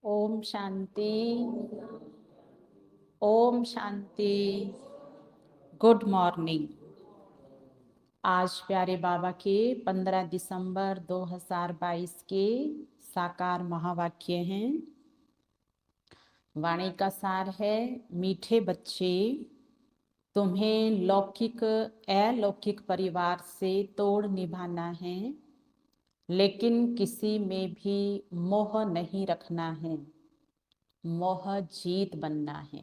Om Shanti. Om Shanti. Good morning. आज प्यारे बाबा के 15 दिसंबर 2022 के साकार महावाक्य हैं। वाणी का सार है, मीठे बच्चे, तुम्हें लौकिक अलौकिक परिवार से तोड़ निभाना है, लेकिन किसी में भी मोह नहीं रखना है। मोह जीत बनना है।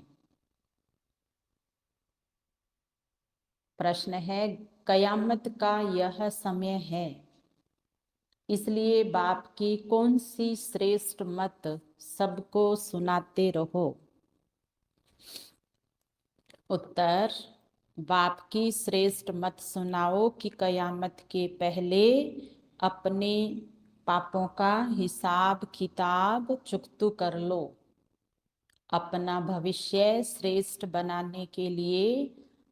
प्रश्न है, कयामत का यह समय है, इसलिए बाप की कौन सी श्रेष्ठ मत सबको सुनाते रहो। उत्तर, बाप की श्रेष्ठ मत सुनाओ कि कयामत के पहले अपने पापों का हिसाब किताब चुकतू कर लो। अपना भविष्य श्रेष्ठ बनाने के लिए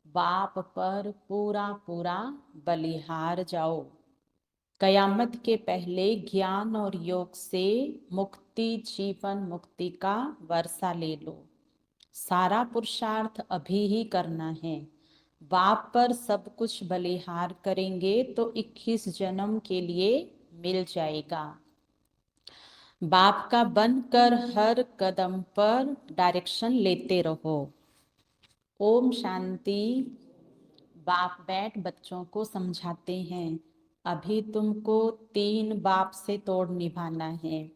बाप पर पूरा पूरा बलिहार जाओ। कयामत के पहले ज्ञान और योग से मुक्ति, जीवन मुक्ति का वर्षा ले लो। सारा पुरुषार्थ अभी ही करना है। बाप पर सब कुछ बलिहार करेंगे तो 21 जन्म के लिए मिल जाएगा। बाप का बनकर हर कदम पर डायरेक्शन लेते रहो। ओम शांति। बाप बैठ बच्चों को समझाते हैं, अभी तुमको 3 बाप से तोड़ निभाना है।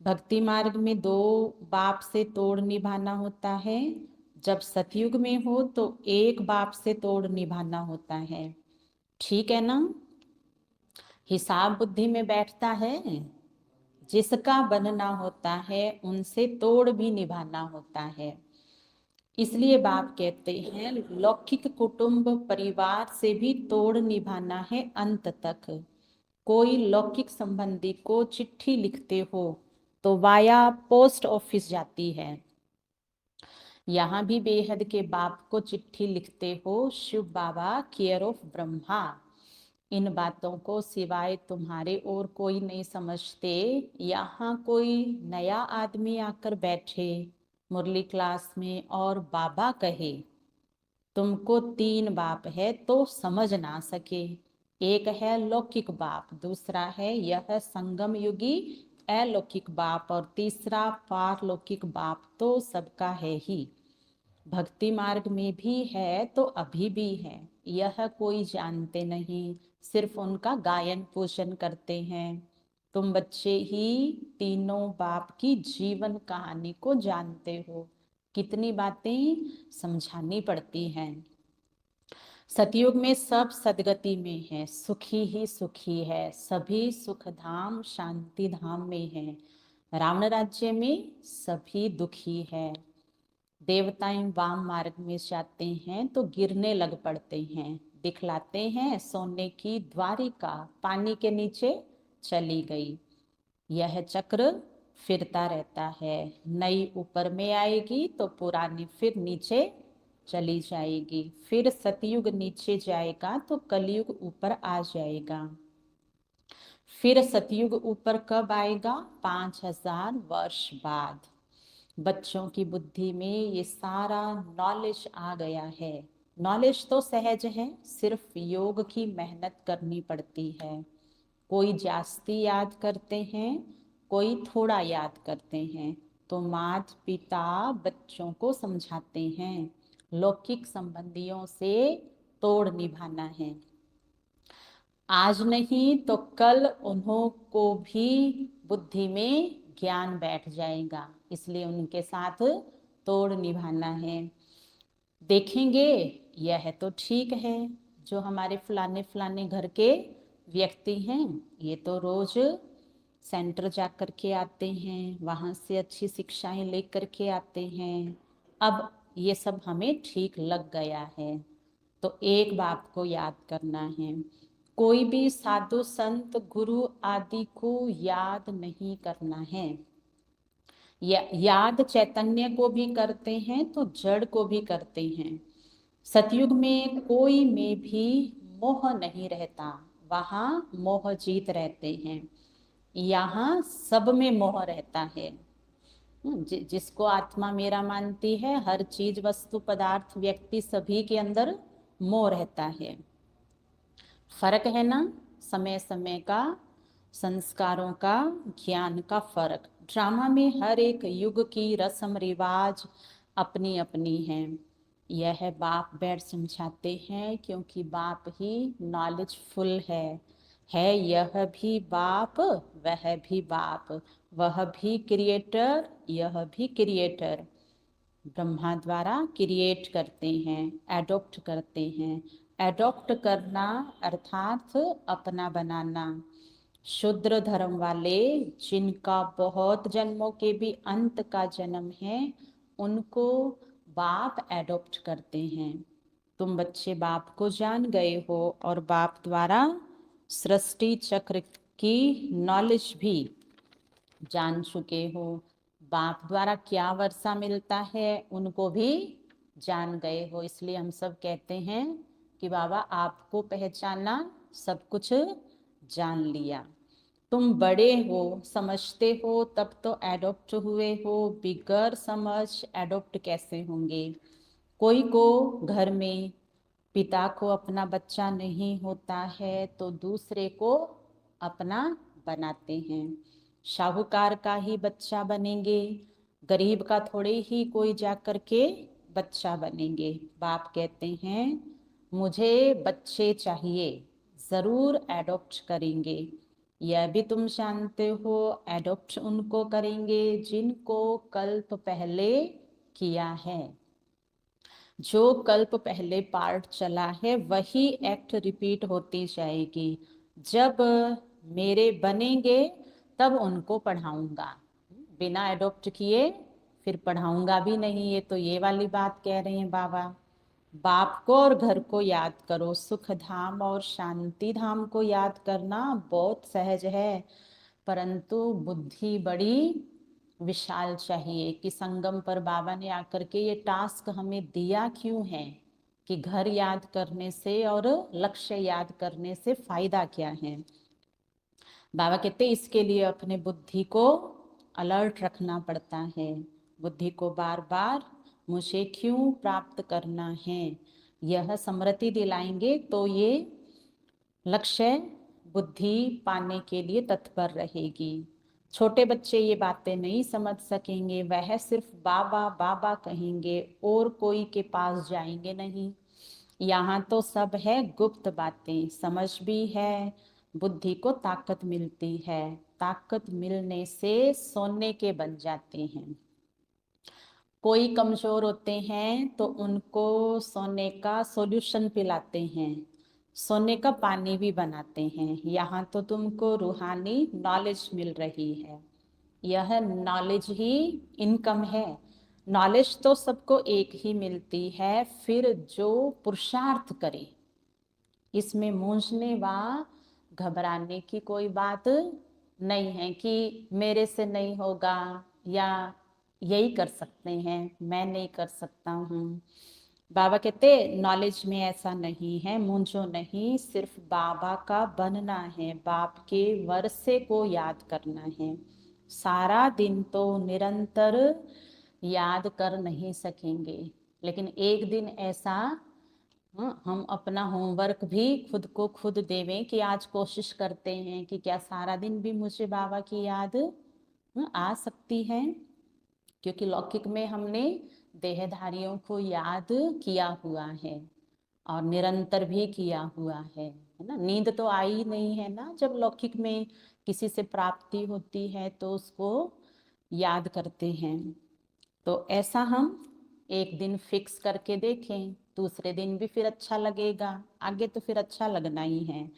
भक्ति मार्ग में 2 बाप से तोड़ निभाना होता है। जब सतयुग में हो तो 1 बाप से तोड़ निभाना होता है। ठीक है ना? हिसाब बुद्धि में बैठता है। जिसका बनना होता है उनसे तोड़ भी निभाना होता है। इसलिए बाप कहते हैं, लौकिक कुटुंब परिवार से भी तोड़ निभाना है अंत तक। कोई लौकिक संबंधी को चिट्ठी लिखते हो तो वाया पोस्ट ऑफिस जाती है। यहाँ भी बेहद के बाप को चिट्ठी लिखते हो, शिव बाबा केयर ऑफ ब्रह्मा। इन बातों को सिवाय तुम्हारे और कोई नहीं समझते। यहाँ कोई नया आदमी आकर बैठे मुरली क्लास में और बाबा कहे तुमको 3 बाप है तो समझ ना सके। एक है लौकिक बाप, दूसरा है यह संगम युगी अलौकिक बाप, और तीसरा पारलौकिक बाप तो सबका है ही। भक्ति मार्ग में भी है तो अभी भी है, यह कोई जानते नहीं, सिर्फ उनका गायन पोषण करते हैं। तुम बच्चे ही तीनों बाप की जीवन कहानी को जानते हो। कितनी बातें समझानी पड़ती हैं। सतयुग में सब सदगति में है, सुखी ही सुखी है, सभी सुख धाम शांति धाम में है। रावण राज्य में सभी दुखी है। देवताएं वाम मार्ग में जाते हैं तो गिरने लग पड़ते हैं, दिखलाते हैं सोने की द्वारिका, पानी के नीचे चली गई। यह चक्र फिरता रहता है, नई ऊपर में आएगी तो पुरानी फिर नीचे चली जाएगी, फिर सतयुग नीचे जाएगा तो कलयुग ऊपर आ जाएगा। फिर सतयुग ऊपर कब आएगा? 5000 वर्ष बाद। बच्चों की बुद्धि में ये सारा नॉलेज आ गया है। नॉलेज तो सहज है, सिर्फ योग की मेहनत करनी पड़ती है। कोई जास्ती याद करते हैं, कोई थोड़ा याद करते हैं। तो माता पिता बच्चों को समझाते हैं, लौकिक संबंधियों से तोड़ निभाना है। आज नहीं तो कल उन्हों को भी बुद्धि में ज्ञान बैठ जाएगा, इसलिए उनके साथ तोड़ निभाना है। देखेंगे यह तो ठीक है, जो हमारे फलाने फलाने घर के व्यक्ति हैं, ये तो रोज सेंटर जा कर के आते हैं, वहाँ से अच्छी शिक्षाएं लेकर के आते हैं। अब ये सब हमें ठीक लग गया है, तो एक बात को याद करना है, कोई भी साधु संत गुरु आदि को याद नहीं करना है। याद चैतन्य को भी करते हैं तो जड़ को भी करते हैं। सतयुग में कोई में भी मोह नहीं रहता, वहाँ मोह जीत रहते हैं। यहाँ सब में मोह रहता है। जिसको आत्मा मेरा मानती है, हर चीज वस्तु पदार्थ व्यक्ति सभी के अंदर मोह रहता है। फर्क है ना, समय समय का, संस्कारों का, ज्ञान का फर्क। ड्रामा में हर एक युग की रस्म रिवाज अपनी अपनी है। यह बाप बैठ समझाते हैं क्योंकि बाप ही नॉलेजफुल है यह भी बाप, वह भी बाप, वह भी क्रिएटर, यह भी क्रिएटर। ब्रह्मा द्वारा क्रिएट करते हैं, एडॉप्ट करते हैं। एडॉप्ट करना अर्थात अपना बनाना। शूद्र धर्म वाले, जिनका बहुत जन्मों के भी अंत का जन्म है, उनको बाप एडॉप्ट करते हैं। तुम बच्चे बाप को जान गए हो और बाप द्वारा सृष्टि चक्र की नॉलेज भी जान चुके हो। बाप द्वारा क्या वर्षा मिलता है उनको भी जान गए हो। इसलिए हम सब कहते हैं कि बाबा आपको पहचाना, सब कुछ जान लिया। तुम बड़े हो, समझते हो, तब तो एडॉप्ट हुए हो। बिगर समझ एडॉप्ट कैसे होंगे? कोई को घर में पिता को अपना बच्चा नहीं होता है तो दूसरे को अपना बनाते हैं। साहूकार का ही बच्चा बनेंगे, गरीब का थोड़े ही कोई जाकर के बच्चा बनेंगे। बाप कहते हैं मुझे बच्चे चाहिए, जरूर एडॉप्ट करेंगे। यह भी तुम जानते हो, एडॉप्ट उनको करेंगे जिनको कल्प पहले किया है। जो कल्प पहले पार्ट चला है वही एक्ट रिपीट होती जाएगी। जब मेरे बनेंगे तब उनको पढ़ाऊंगा, बिना एडॉप्ट किए फिर पढ़ाऊंगा भी नहीं। ये तो ये वाली बात कह रहे हैं बाबा। बाप को और घर को याद करो, सुख धाम और शांति धाम को याद करना बहुत सहज है, परंतु बुद्धि बड़ी विशाल चाहिए। कि संगम पर बाबा ने आकर के ये टास्क हमें दिया क्यों है कि घर याद करने से और लक्ष्य याद करने से फायदा क्या है। बाबा कहते इसके लिए अपने बुद्धि को अलर्ट रखना पड़ता है। बुद्धि को बार बार मुझे क्यों प्राप्त करना है, यह स्मृति दिलाएंगे तो ये लक्ष्य बुद्धि पाने के लिए तत्पर रहेगी। छोटे बच्चे ये बातें नहीं समझ सकेंगे, वह सिर्फ बाबा बाबा कहेंगे और कोई के पास जाएंगे नहीं। यहाँ तो सब है गुप्त बातें, समझ भी है, बुद्धि को ताकत मिलती है। ताकत मिलने से सोने के बन जाते हैं। कोई कमजोर होते हैं तो उनको सोने का सॉल्यूशन पिलाते हैं, सोने का पानी भी बनाते हैं। यहाँ तो तुमको रूहानी नॉलेज मिल रही है, यह नॉलेज ही इनकम है। नॉलेज तो सबको एक ही मिलती है, फिर जो पुरुषार्थ करे, इसमें मूंझने व घबराने की कोई बात नहीं है कि मेरे से नहीं होगा या यही कर सकते हैं, मैं नहीं कर सकता हूँ। बाबा कहते नॉलेज में ऐसा नहीं है, मूंझो नहीं, सिर्फ बाबा का बनना है, बाप के वर्षे को याद करना है। सारा दिन तो निरंतर याद कर नहीं सकेंगे, लेकिन एक दिन ऐसा हम अपना होमवर्क भी खुद को खुद देवें कि आज कोशिश करते हैं कि क्या सारा दिन भी मुझे बाबा की याद आ सकती है। क्योंकि लौकिक में हमने देहधारियों को याद किया हुआ है और निरंतर भी किया हुआ है ना। नींद तो आई नहीं है ना, जब लौकिक में किसी से प्राप्ति होती है तो उसको याद करते हैं। तो ऐसा हम एक दिन फिक्स करके देखें, दूसरे दिन भी फिर अच्छा लगेगा, आगे तो फिर अच्छा लगना ही है।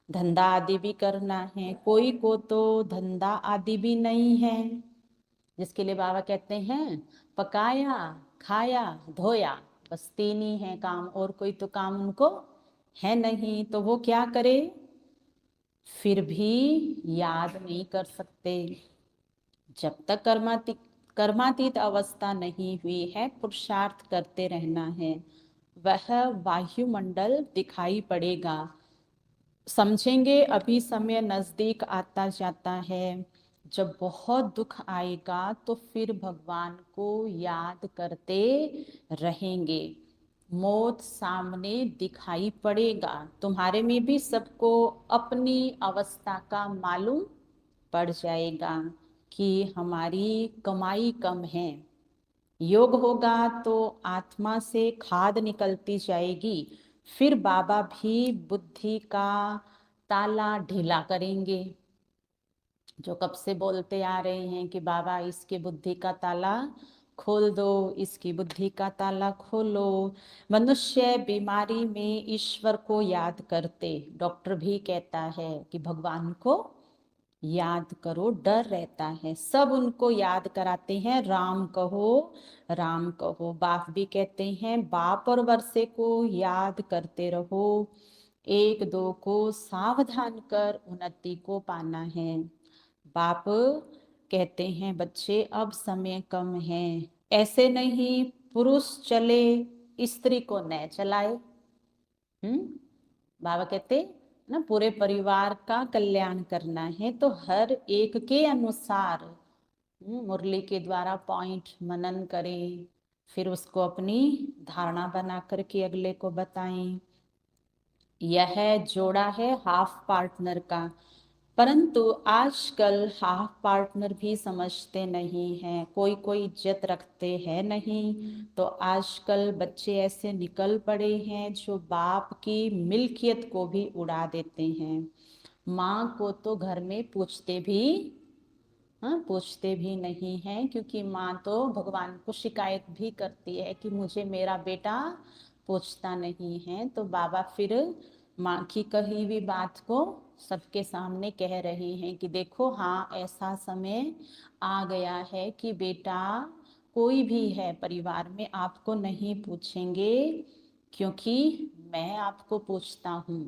धंधा आदि भी करना है, कोई को तो धंधा आदि भी नहीं है, जिसके लिए बाबा कहते हैं पकाया खाया धोया, बस तीन ही है काम, और कोई तो काम उनको है नहीं। तो वो क्या करे, फिर भी याद नहीं कर सकते। जब तक कर्मातीत अवस्था नहीं हुई है, पुरुषार्थ करते रहना है। वह वायुमंडल दिखाई पड़ेगा, समझेंगे अभी समय नजदीक आता जाता है। जब बहुत दुख आएगा तो फिर भगवान को याद करते रहेंगे। मौत सामने दिखाई पड़ेगा, तुम्हारे में भी सबको अपनी अवस्था का मालूम पड़ जाएगा कि हमारी कमाई कम है। योग होगा तो आत्मा से खाद निकलती जाएगी, फिर बाबा भी बुद्धि का ताला ढीला करेंगे। जो कब से बोलते आ रहे हैं कि बाबा इसके बुद्धि का ताला खोल दो, इसकी बुद्धि का ताला खोलो। मनुष्य बीमारी में ईश्वर को याद करते, डॉक्टर भी कहता है कि भगवान को याद करो, डर रहता है, सब उनको याद कराते हैं, राम कहो राम कहो। बाप भी कहते हैं बाप और वर्षे को याद करते रहो, एक दो को सावधान कर उन्नति को पाना है। बाप कहते हैं बच्चे अब समय कम है, ऐसे नहीं पुरुष चले स्त्री को न चलाए। बाबा कहते ना पूरे परिवार का कल्याण करना है तो हर एक के अनुसार मुरली के द्वारा पॉइंट मनन करें, फिर उसको अपनी धारणा बना करके अगले को बताएं। यह जोड़ा है हाफ पार्टनर का, परंतु आजकल हाफ पार्टनर भी समझते नहीं हैं, कोई कोई इज्जत रखते हैं नहीं। तो आजकल बच्चे ऐसे निकल पड़े हैं जो बाप की मिल्कियत को भी उड़ा देते हैं। माँ को तो घर में पूछते भी, हाँ पूछते भी नहीं हैं, क्योंकि माँ तो भगवान को शिकायत भी करती है कि मुझे मेरा बेटा पूछता नहीं है। तो बाबा फिर माँ की कही हुई बात को सबके सामने कह रहे हैं कि देखो हाँ ऐसा समय आ गया है कि बेटा कोई भी है परिवार में आपको नहीं पूछेंगे, क्योंकि मैं आपको पूछता हूँ।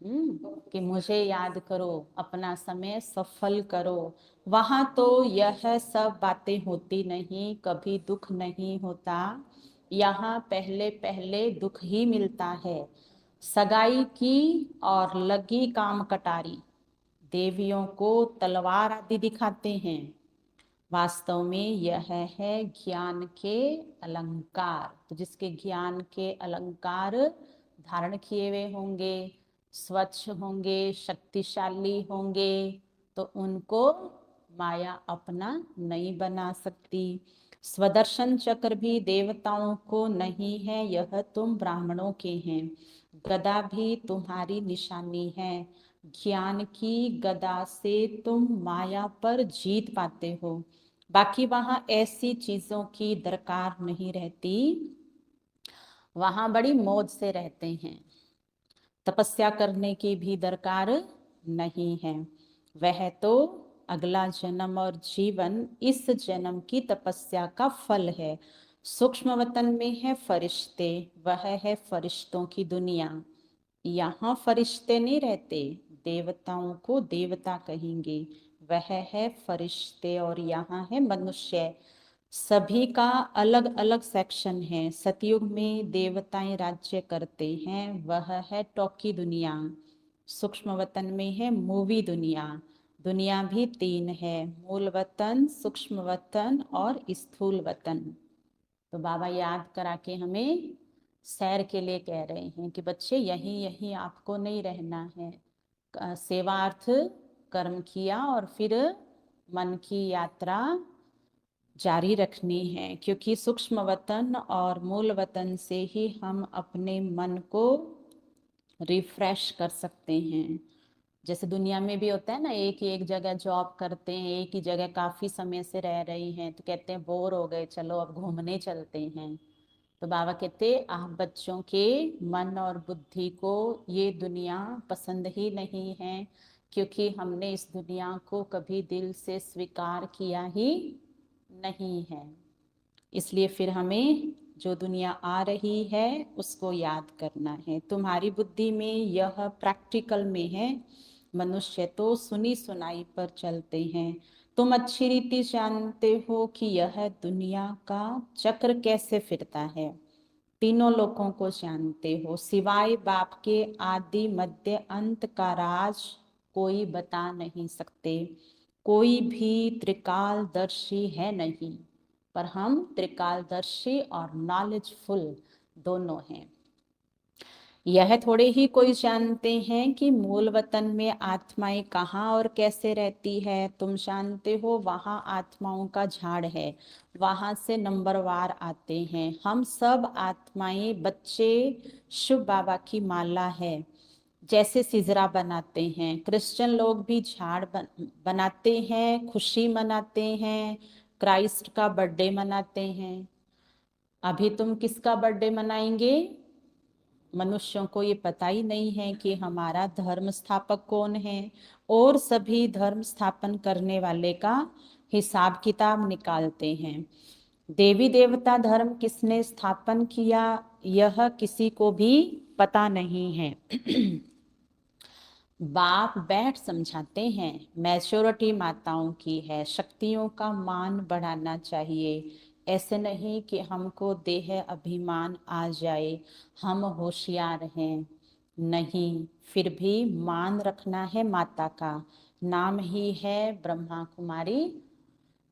कि मुझे याद करो, अपना समय सफल करो। वहां तो यह सब बातें होती नहीं, कभी दुख नहीं होता। यहाँ पहले पहले दुख ही मिलता है। सगाई की और लगी काम कटारी, देवियों को तलवार आदि दिखाते हैं, वास्तव में यह है ज्ञान के अलंकार। तो जिसके ज्ञान के अलंकार धारण किए हुए होंगे, स्वच्छ होंगे, शक्तिशाली होंगे, तो उनको माया अपना नहीं बना सकती। स्वदर्शन चक्र भी देवताओं को नहीं है, यह तुम ब्राह्मणों के हैं। गदा भी तुम्हारी निशानी है, ज्ञान की गदा से तुम माया पर जीत पाते हो। बाकी वहां ऐसी चीजों की दरकार नहीं रहती, वहां बड़ी मौज से रहते हैं। तपस्या करने की भी दरकार नहीं है, वह तो अगला जन्म और जीवन इस जन्म की तपस्या का फल है। सूक्ष्म वतन में है फरिश्ते, वह है फरिश्तों की दुनिया। यहाँ फरिश्ते नहीं रहते, देवताओं को देवता कहेंगे, वह है फरिश्ते, और यहाँ है मनुष्य। सभी का अलग अलग सेक्शन है। सतयुग में देवताएं राज्य करते हैं, वह है टॉकी दुनिया। सूक्ष्म वतन में है मूवी दुनिया। दुनिया भी तीन है, मूल वतन, सूक्ष्म वतन और स्थूल वतन। तो बाबा याद करा के हमें सैर के लिए कह रहे हैं कि बच्चे यहीं यहीं आपको नहीं रहना है। सेवार्थ कर्म किया और फिर मन की यात्रा जारी रखनी है, क्योंकि सूक्ष्म वतन और मूल वतन से ही हम अपने मन को रिफ्रेश कर सकते हैं। जैसे दुनिया में भी होता है ना, एक ही एक जगह जॉब करते हैं, एक ही जगह काफी समय से रह रही हैं, तो कहते हैं बोर हो गए, चलो अब घूमने चलते हैं। तो बाबा कहते आप बच्चों के मन और बुद्धि को ये दुनिया पसंद ही नहीं है, क्योंकि हमने इस दुनिया को कभी दिल से स्वीकार किया ही नहीं है। इसलिए फिर हमें जो दुनिया आ रही है उसको याद करना है। तुम्हारी बुद्धि में यह प्रैक्टिकल में है, मनुष्य तो सुनी सुनाई पर चलते हैं। तुम अच्छी रीति जानते हो कि यह दुनिया का चक्र कैसे फिरता है, तीनों लोगों को जानते हो, सिवाय बाप के आदि मध्य अंत का राज कोई बता नहीं सकते। कोई भी त्रिकालदर्शी है नहीं, पर हम त्रिकालदर्शी और नॉलेजफुल दोनों हैं। यह थोड़े ही कोई जानते हैं कि मूल वतन में आत्माएं कहाँ और कैसे रहती है। तुम जानते हो वहाँ आत्माओं का झाड़ है, वहां से नंबरवार आते हैं। हम सब आत्माएं बच्चे शिव बाबा की माला है। जैसे सिजरा बनाते हैं, क्रिश्चियन लोग भी झाड़ बनाते हैं, खुशी मनाते हैं, क्राइस्ट का बर्थडे मनाते हैं। अभी तुम किसका बर्थडे मनाएंगे? मनुष्यों को ये पता ही नहीं है कि हमारा धर्म स्थापक कौन है, और सभी धर्म स्थापन करने वाले का हिसाब किताब निकालते हैं। देवी देवता धर्म किसने स्थापन किया, यह किसी को भी पता नहीं है। बाप बैठ समझाते हैं, मैच्योरिटी माताओं की है, शक्तियों का मान बढ़ाना चाहिए। ऐसे नहीं कि हमको देह अभिमान आ जाए, हम होशियार हैं, नहीं, फिर भी मान रखना है माता का। नाम ही है ब्रह्मा कुमारी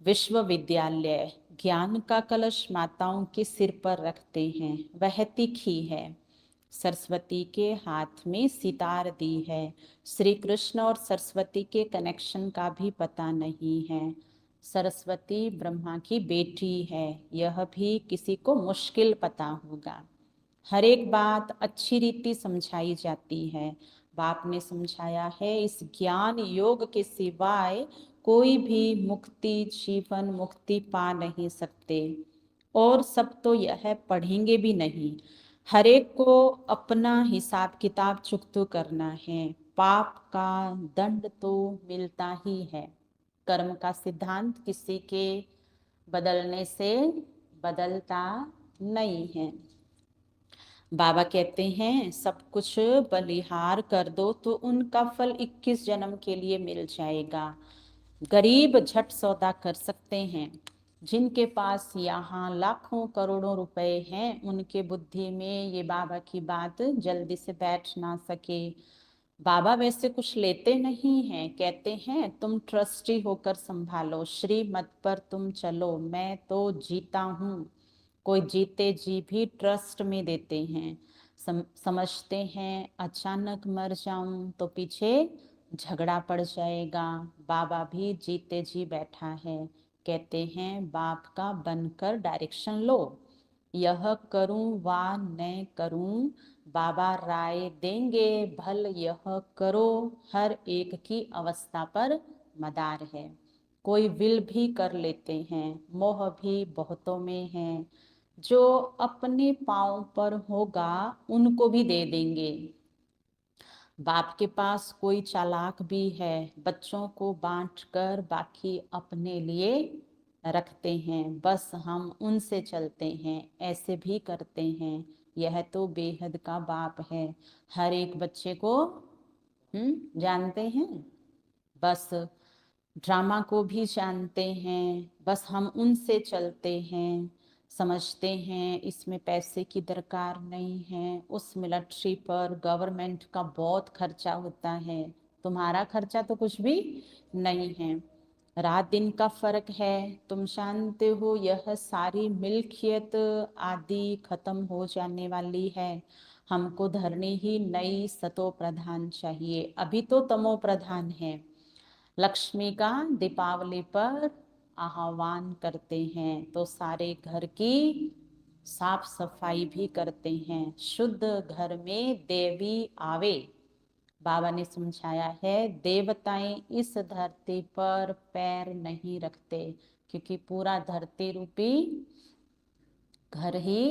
विश्वविद्यालय। ज्ञान का कलश माताओं के सिर पर रखते हैं, वह तीखी है। सरस्वती के हाथ में सितार दी है। श्री कृष्ण और सरस्वती के कनेक्शन का भी पता नहीं है। सरस्वती ब्रह्मा की बेटी है, यह भी किसी को मुश्किल पता होगा। हर एक बात अच्छी रीति समझाई जाती है। बाप ने समझाया है, इस ज्ञान योग के सिवाय कोई भी मुक्ति, जीवन मुक्ति पा नहीं सकते, और सब तो यह पढ़ेंगे भी नहीं। हर एक को अपना हिसाब किताब चुकतो करना है। पाप का दंड तो मिलता ही है। कर्म का सिद्धांत किसी के बदलने से बदलता नहीं है। बाबा कहते हैं, सब कुछ बलिहार कर दो तो उनका फल 21 जन्म के लिए मिल जाएगा। गरीब झट सौदा कर सकते हैं। जिनके पास यहाँ लाखों करोड़ों रुपए हैं, उनके बुद्धि में ये बाबा की बात जल्दी से बैठ ना सके। बाबा वैसे कुछ लेते नहीं हैं, कहते हैं तुम ट्रस्टी होकर संभालो, श्रीमत पर तुम चलो, मैं तो जीता हूँ। कोई जीते जी भी ट्रस्ट में देते हैं। समझते हैं अचानक मर जाऊं तो पीछे झगड़ा पड़ जाएगा। बाबा भी जीते जी बैठा है, कहते हैं बाप का बनकर डायरेक्शन लो। यह करूं वा न करूं, बाबा राय देंगे, भल यह करो। हर एक की अवस्था पर मदार है। कोई विल भी कर लेते हैं, मोह भी बहुतों में है। जो अपने पांव पर होगा उनको भी दे देंगे। बाप के पास कोई चालाक भी है, बच्चों को बांट कर बाकी अपने लिए रखते हैं। बस हम उनसे चलते हैं, ऐसे भी करते हैं। यह तो बेहद का बाप है, हर एक बच्चे को जानते हैं। बस ड्रामा को भी जानते हैं, बस हम उनसे चलते हैं। समझते हैं इसमें पैसे की दरकार नहीं है। उस मिलिट्री पर गवर्नमेंट का बहुत खर्चा होता है, तुम्हारा खर्चा तो कुछ भी नहीं है। रात दिन का फर्क है, तुम जानते हो यह सारी मिल्कियत आदि खत्म हो जाने वाली है। हमको धरनी ही नई सतो प्रधान चाहिए, अभी तो तमो प्रधान है। लक्ष्मी का दीपावली पर आह्वान करते हैं तो सारे घर की साफ सफाई भी करते हैं। शुद्ध घर में देवी आवे। बाबा ने समझाया है, देवताएं इस धरती पर पैर नहीं रखते, क्योंकि पूरा धरती रूपी घर ही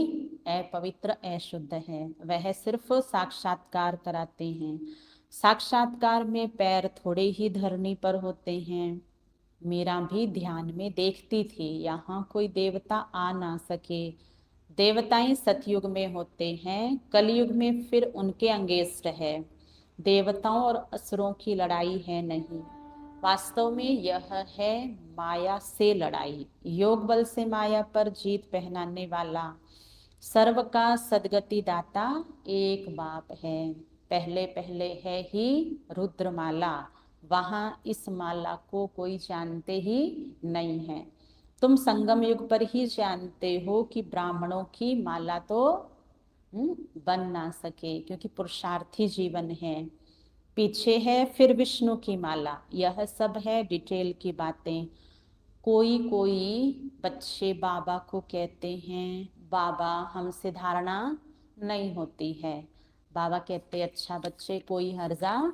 अपवित्र अशुद्ध है। वह सिर्फ साक्षात्कार कराते हैं। साक्षात्कार में पैर थोड़े ही धरनी पर होते हैं। मीरा भी ध्यान में देखती थी, यहाँ कोई देवता आ ना सके। देवताएं सतयुग में होते हैं, कलयुग में फिर उनके अंगेस्ट है। देवताओं और असुरों की लड़ाई है नहीं, वास्तव में यह है माया से लड़ाई। योग बल से माया पर जीत पहनाने वाला सर्व का सदगति दाता एक बाप है। पहले पहले है ही रुद्रमाला, वहां इस माला को कोई जानते ही नहीं है। तुम संगम युग पर ही जानते हो कि ब्राह्मणों की माला तो बन ना सके, क्योंकि पुरुषार्थी जीवन है। पीछे है फिर विष्णु की माला। यह सब है डिटेल की बातें। कोई कोई बच्चे बाबा को कहते हैं, बाबा हमसे धारणा नहीं होती है। बाबा कहते, अच्छा बच्चे, कोई हर्जा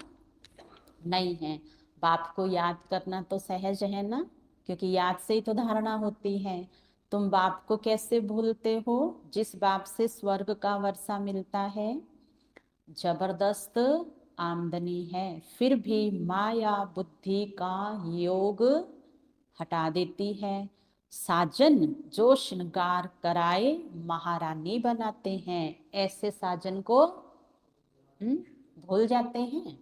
नहीं है। बाप को याद करना तो सहज है ना, क्योंकि याद से ही तो धारणा होती है। तुम बाप को कैसे भूलते हो, जिस बाप से स्वर्ग का वर्षा मिलता है। जबरदस्त आमदनी है, फिर भी माया बुद्धि का योग हटा देती है। साजन जो श्रृंगार कराए महारानी बनाते हैं, ऐसे साजन को भूल जाते हैं।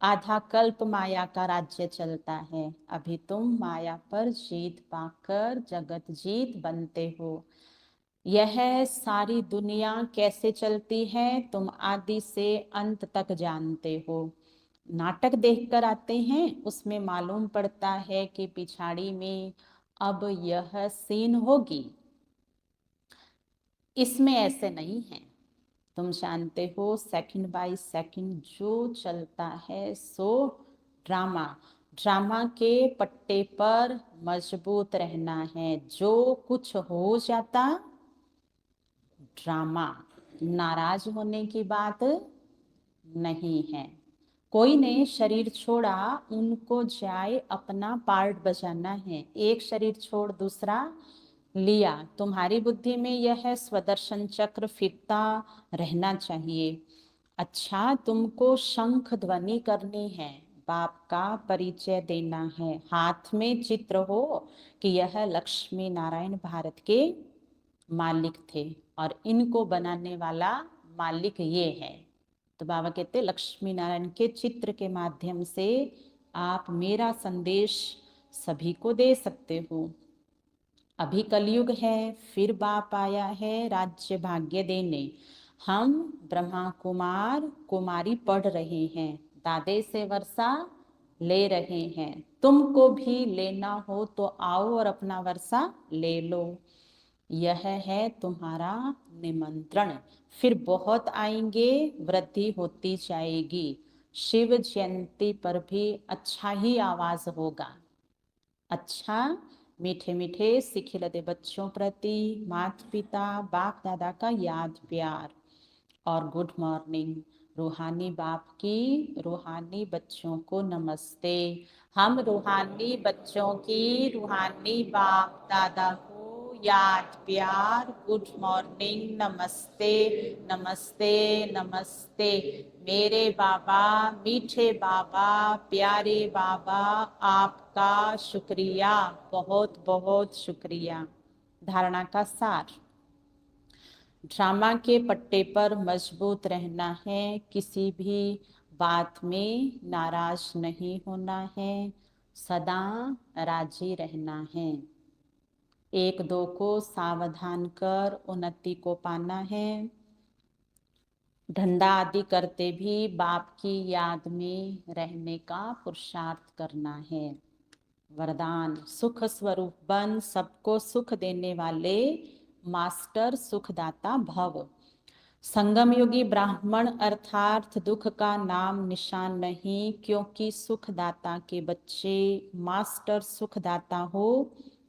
आधा कल्प माया का राज्य चलता है, अभी तुम माया पर जीत पाकर जगत जीत बनते हो। यह सारी दुनिया कैसे चलती है तुम आदि से अंत तक जानते हो। नाटक देखकर आते हैं, उसमें मालूम पड़ता है कि पिछाड़ी में अब यह सीन होगी। इसमें ऐसे नहीं है। तुम जानते हो सेकंड बाय सेकंड जो चलता है सो ड्रामा। ड्रामा के पट्टे पर मजबूत रहना है। जो कुछ हो जाता ड्रामा, नाराज होने की बात नहीं है। कोई ने शरीर छोड़ा, उनको जाए अपना पार्ट बजाना है। एक शरीर छोड़ दूसरा लिया। तुम्हारी बुद्धि में यह स्वदर्शन चक्र फिरता रहना चाहिए। अच्छा, तुमको शंख ध्वनि करनी है, बाप का परिचय देना है। हाथ में चित्र हो कि यह लक्ष्मी नारायण भारत के मालिक थे और इनको बनाने वाला मालिक ये है। तो बाबा कहते लक्ष्मी नारायण के चित्र के माध्यम से आप मेरा संदेश सभी को दे सकते हो। अभी कलयुग है, फिर बाप आया है राज्य भाग्य देने। हम ब्रह्मा कुमार कुमारी पढ़ रहे हैं, दादे से वर्षा ले रहे हैं। तुमको भी लेना हो तो आओ और अपना वर्षा ले लो। यह है तुम्हारा निमंत्रण। फिर बहुत आएंगे, वृद्धि होती जाएगी। शिव जयंती पर भी अच्छा ही आवाज होगा। अच्छा, मीठे मीठे सिखिलते बच्चों प्रति माता पिता बाप दादा का याद प्यार और गुड मॉर्निंग। रूहानी बाप की रूहानी बच्चों को नमस्ते। हम रूहानी बच्चों की रूहानी बाप दादा को याद प्यार, गुड मॉर्निंग, नमस्ते नमस्ते नमस्ते। मेरे बाबा, मीठे बाबा, प्यारे बाबा, आपका शुक्रिया, बहुत बहुत शुक्रिया। धारणा का सार, ड्रामा के पट्टे पर मजबूत रहना है। किसी भी बात में नाराज नहीं होना है, सदा राजी रहना है। एक दो को सावधान कर उन्नति को पाना है। धंधा आदि करते भी बाप की याद में रहने का पुरुषार्थ करना है। वरदान, सुख स्वरूप बन, सबको सुख देने वाले मास्टर सुखदाता भव। संगम युगी ब्राह्मण अर्थात दुख का नाम निशान नहीं, क्योंकि सुखदाता के बच्चे मास्टर सुखदाता हो।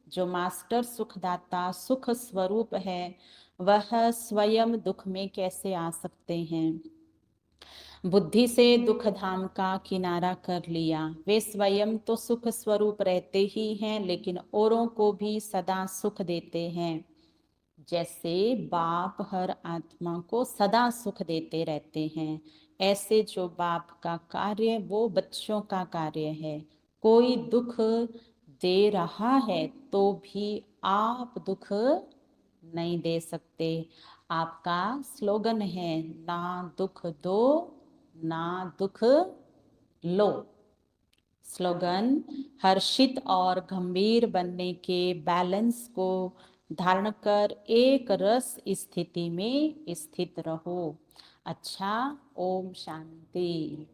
जो मास्टर सुखदाता सुख स्वरूप है, वह स्वयं दुख में कैसे आ सकते हैं। बुद्धि से दुख धाम का किनारा कर लिया। वे स्वयं तो सुख स्वरूप रहते ही हैं, लेकिन औरों को भी सदा सुख देते हैं। जैसे बाप हर आत्मा को सदा सुख देते रहते हैं, ऐसे जो बाप का कार्य वो बच्चों का कार्य है। कोई दुख दे रहा है तो भी आप दुख नहीं दे सकते। आपका स्लोगन है, ना दुख दो ना दुख लो। स्लोगन, हर्षित और गंभीर बनने के बैलेंस को धारण कर एक रस स्थिति में स्थित रहो। अच्छा, ओम शांति।